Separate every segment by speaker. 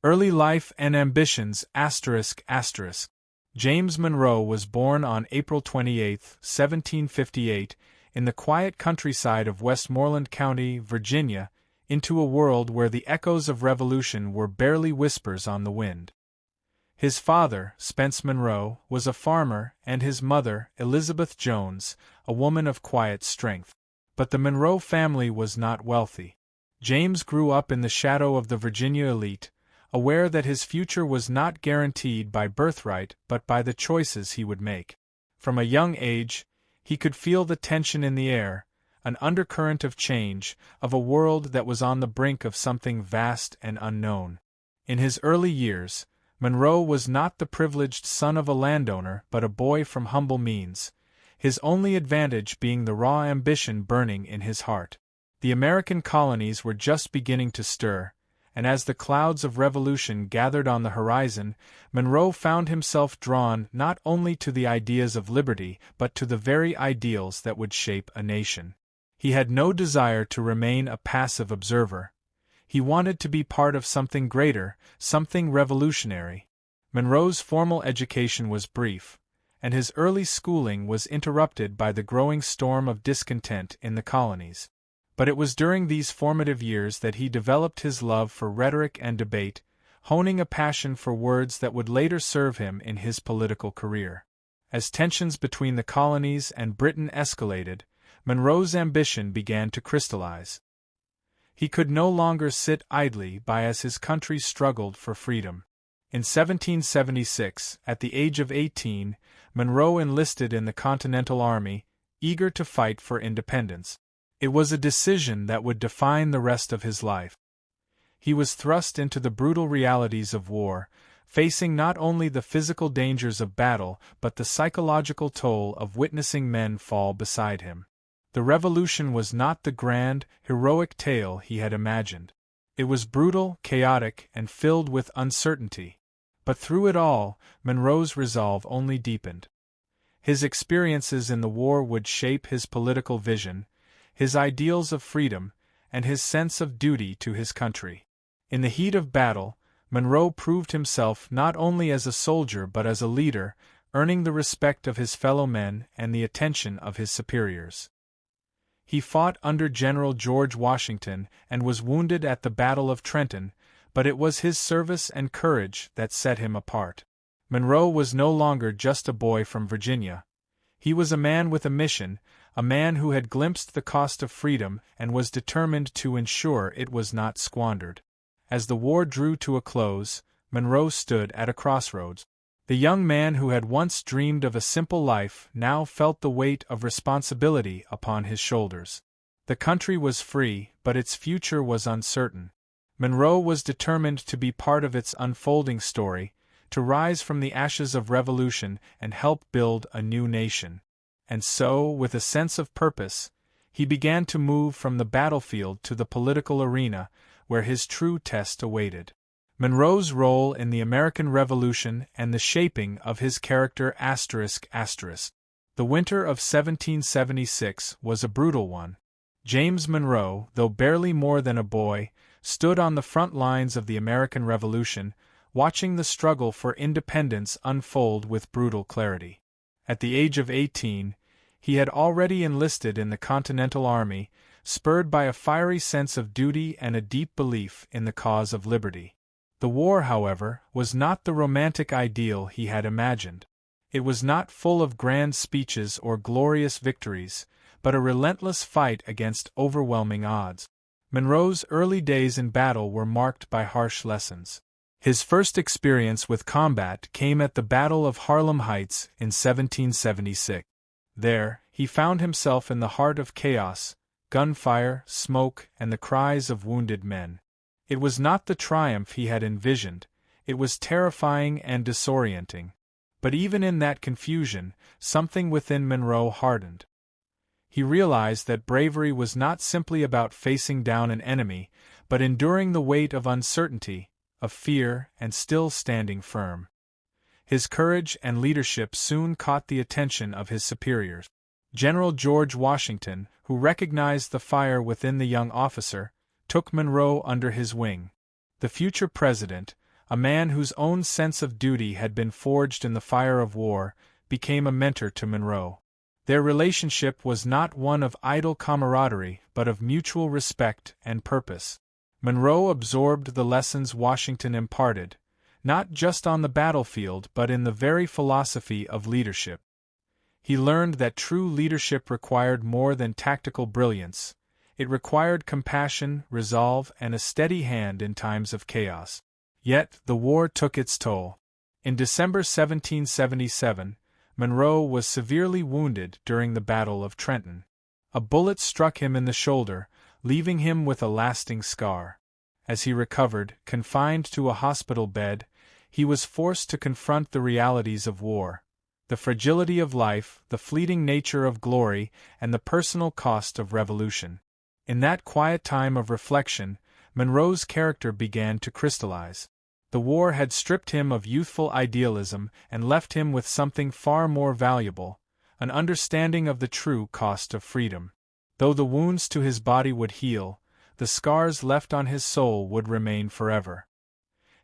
Speaker 1: Early life and ambitions ****. James Monroe was born on April 28, 1758, in the quiet countryside of Westmoreland County, Virginia, into a world where the echoes of revolution were barely whispers on the wind. His father, Spence Monroe, was a farmer, and his mother, Elizabeth Jones, a woman of quiet strength. But the Monroe family was not wealthy. James grew up in the shadow of the Virginia elite, aware that his future was not guaranteed by birthright but by the choices he would make. From a young age, he could feel the tension in the air, an undercurrent of change, of a world that was on the brink of something vast and unknown. In his early years, Monroe was not the privileged son of a landowner but a boy from humble means, his only advantage being the raw ambition burning in his heart. The American colonies were just beginning to stir, and as the clouds of revolution gathered on the horizon, Monroe found himself drawn not only to the ideas of liberty but to the very ideals that would shape a nation. He had no desire to remain a passive observer. He wanted to be part of something greater, something revolutionary. Monroe's formal education was brief, and his early schooling was interrupted by the growing storm of discontent in the colonies. But it was during these formative years that he developed his love for rhetoric and debate, honing a passion for words that would later serve him in his political career. As tensions between the colonies and Britain escalated, Monroe's ambition began to crystallize. He could no longer sit idly by as his country struggled for freedom. In 1776, at the age of 18, Monroe enlisted in the Continental Army, eager to fight for independence. It was a decision that would define the rest of his life. He was thrust into the brutal realities of war, facing not only the physical dangers of battle but the psychological toll of witnessing men fall beside him. The revolution was not the grand, heroic tale he had imagined. It was brutal, chaotic, and filled with uncertainty. But through it all, Monroe's resolve only deepened. His experiences in the war would shape his political vision, his ideals of freedom, and his sense of duty to his country. In the heat of battle, Monroe proved himself not only as a soldier but as a leader, earning the respect of his fellow men and the attention of his superiors. He fought under General George Washington and was wounded at the Battle of Trenton, but it was his service and courage that set him apart. Monroe was no longer just a boy from Virginia. He was a man with a mission, a man who had glimpsed the cost of freedom and was determined to ensure it was not squandered. As the war drew to a close, Monroe stood at a crossroads. The young man who had once dreamed of a simple life now felt the weight of responsibility upon his shoulders. The country was free, but its future was uncertain. Monroe was determined to be part of its unfolding story, to rise from the ashes of revolution and help build a new nation. And so, with a sense of purpose, he began to move from the battlefield to the political arena, where his true test awaited. Monroe's role in the American Revolution and the shaping of his character ****. The winter of 1776 was a brutal one. James Monroe, though barely more than a boy, stood on the front lines of the American Revolution, watching the struggle for independence unfold with brutal clarity. At the age of 18, he had already enlisted in the Continental Army, spurred by a fiery sense of duty and a deep belief in the cause of liberty. The war, however, was not the romantic ideal he had imagined. It was not full of grand speeches or glorious victories, but a relentless fight against overwhelming odds. Monroe's early days in battle were marked by harsh lessons. His first experience with combat came at the Battle of Harlem Heights in 1776. There, he found himself in the heart of chaos, gunfire, smoke, and the cries of wounded men. It was not the triumph he had envisioned, it was terrifying and disorienting. But even in that confusion, something within Monroe hardened. He realized that bravery was not simply about facing down an enemy, but enduring the weight of uncertainty, of fear, and still standing firm. His courage and leadership soon caught the attention of his superiors. General George Washington, who recognized the fire within the young officer, took Monroe under his wing. The future president, a man whose own sense of duty had been forged in the fire of war, became a mentor to Monroe. Their relationship was not one of idle camaraderie but of mutual respect and purpose. Monroe absorbed the lessons Washington imparted, not just on the battlefield but in the very philosophy of leadership. He learned that true leadership required more than tactical brilliance. It required compassion, resolve, and a steady hand in times of chaos. Yet, the war took its toll. In December 1777, Monroe was severely wounded during the Battle of Trenton. A bullet struck him in the shoulder, leaving him with a lasting scar. As he recovered, confined to a hospital bed, he was forced to confront the realities of war, the fragility of life, the fleeting nature of glory, and the personal cost of revolution. In that quiet time of reflection, Monroe's character began to crystallize. The war had stripped him of youthful idealism and left him with something far more valuable, an understanding of the true cost of freedom. Though the wounds to his body would heal, the scars left on his soul would remain forever.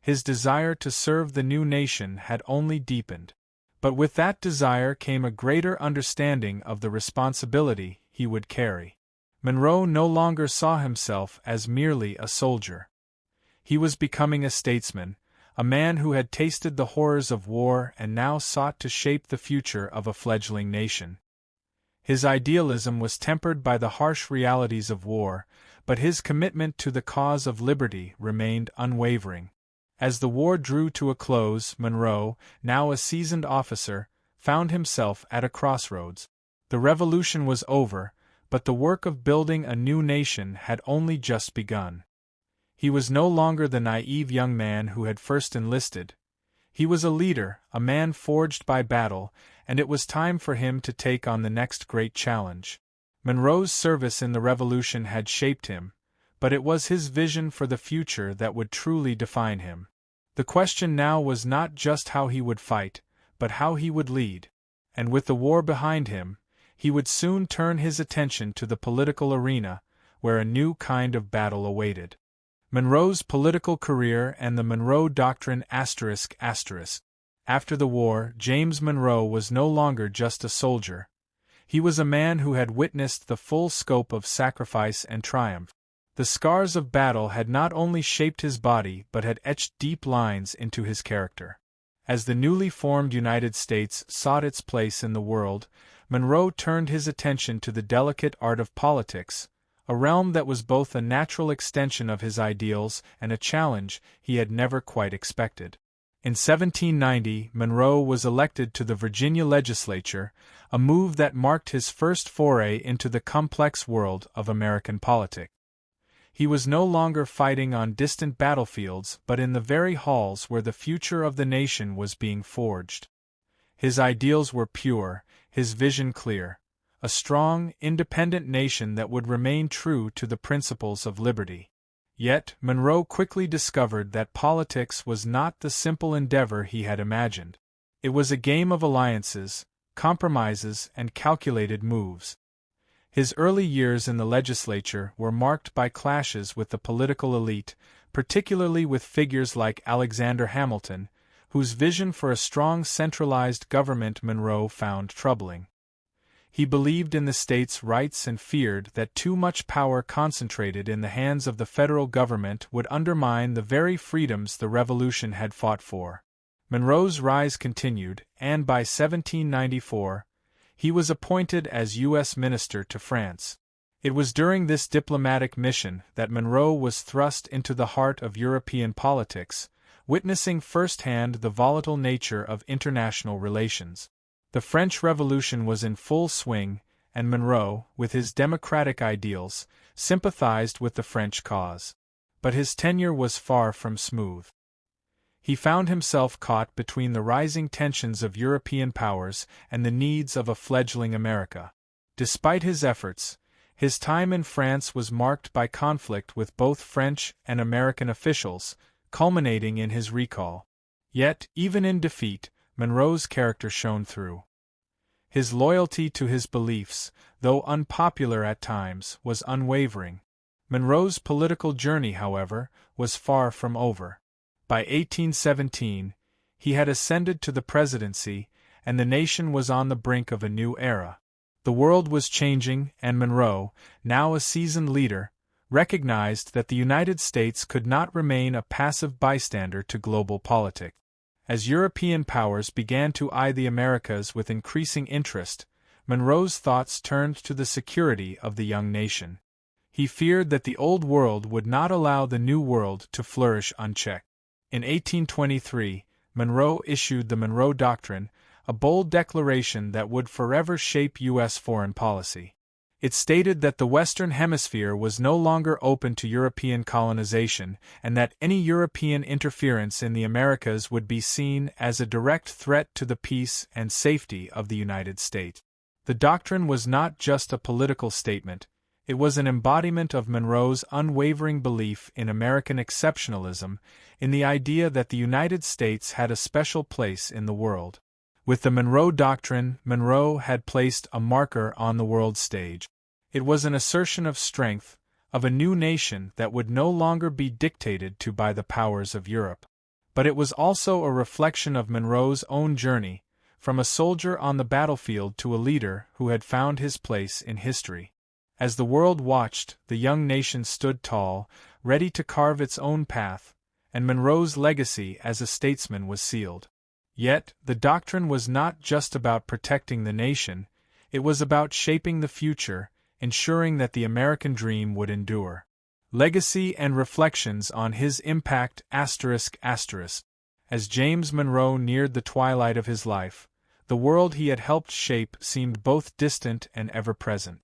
Speaker 1: His desire to serve the new nation had only deepened. But with that desire came a greater understanding of the responsibility he would carry. Monroe no longer saw himself as merely a soldier. He was becoming a statesman, a man who had tasted the horrors of war and now sought to shape the future of a fledgling nation. His idealism was tempered by the harsh realities of war, but his commitment to the cause of liberty remained unwavering. As the war drew to a close, Monroe, now a seasoned officer, found himself at a crossroads. The revolution was over, but the work of building a new nation had only just begun. He was no longer the naive young man who had first enlisted. He was a leader, a man forged by battle, and it was time for him to take on the next great challenge. Monroe's service in the Revolution had shaped him, but it was his vision for the future that would truly define him. The question now was not just how he would fight, but how he would lead. And with the war behind him, he would soon turn his attention to the political arena, where a new kind of battle awaited. Monroe's political career and the Monroe Doctrine ****. After the war, James Monroe was no longer just a soldier. He was a man who had witnessed the full scope of sacrifice and triumph. The scars of battle had not only shaped his body but had etched deep lines into his character. As the newly formed United States sought its place in the world, Monroe turned his attention to the delicate art of politics, a realm that was both a natural extension of his ideals and a challenge he had never quite expected. In 1790, Monroe was elected to the Virginia legislature, a move that marked his first foray into the complex world of American politics. He was no longer fighting on distant battlefields but in the very halls where the future of the nation was being forged. His ideals were pure, his vision clear, a strong, independent nation that would remain true to the principles of liberty. Yet, Monroe quickly discovered that politics was not the simple endeavor he had imagined. It was a game of alliances, compromises, and calculated moves. His early years in the legislature were marked by clashes with the political elite, particularly with figures like Alexander Hamilton, whose vision for a strong centralized government Monroe found troubling. He believed in the states' rights and feared that too much power concentrated in the hands of the federal government would undermine the very freedoms the Revolution had fought for. Monroe's rise continued, and by 1794, he was appointed as U.S. Minister to France. It was during this diplomatic mission that Monroe was thrust into the heart of European politics, witnessing firsthand the volatile nature of international relations. The French Revolution was in full swing, and Monroe, with his democratic ideals, sympathized with the French cause. But his tenure was far from smooth. He found himself caught between the rising tensions of European powers and the needs of a fledgling America. Despite his efforts, his time in France was marked by conflict with both French and American officials, culminating in his recall. Yet, even in defeat, Monroe's character shone through. His loyalty to his beliefs, though unpopular at times, was unwavering. Monroe's political journey, however, was far from over. By 1817, he had ascended to the presidency, and the nation was on the brink of a new era. The world was changing, and Monroe, now a seasoned leader, recognized that the United States could not remain a passive bystander to global politics. As European powers began to eye the Americas with increasing interest, Monroe's thoughts turned to the security of the young nation. He feared that the Old World would not allow the New World to flourish unchecked. In 1823, Monroe issued the Monroe Doctrine, a bold declaration that would forever shape U.S. foreign policy. It stated that the Western Hemisphere was no longer open to European colonization, and that any European interference in the Americas would be seen as a direct threat to the peace and safety of the United States. The doctrine was not just a political statement, it was an embodiment of Monroe's unwavering belief in American exceptionalism, in the idea that the United States had a special place in the world. With the Monroe Doctrine, Monroe had placed a marker on the world stage. It was an assertion of strength, of a new nation that would no longer be dictated to by the powers of Europe. But it was also a reflection of Monroe's own journey, from a soldier on the battlefield to a leader who had found his place in history. As the world watched, the young nation stood tall, ready to carve its own path, and Monroe's legacy as a statesman was sealed. Yet, the doctrine was not just about protecting the nation, it was about shaping the future, ensuring that the American dream would endure. Legacy and reflections on his impact ****. As James Monroe neared the twilight of his life, the world he had helped shape seemed both distant and ever-present.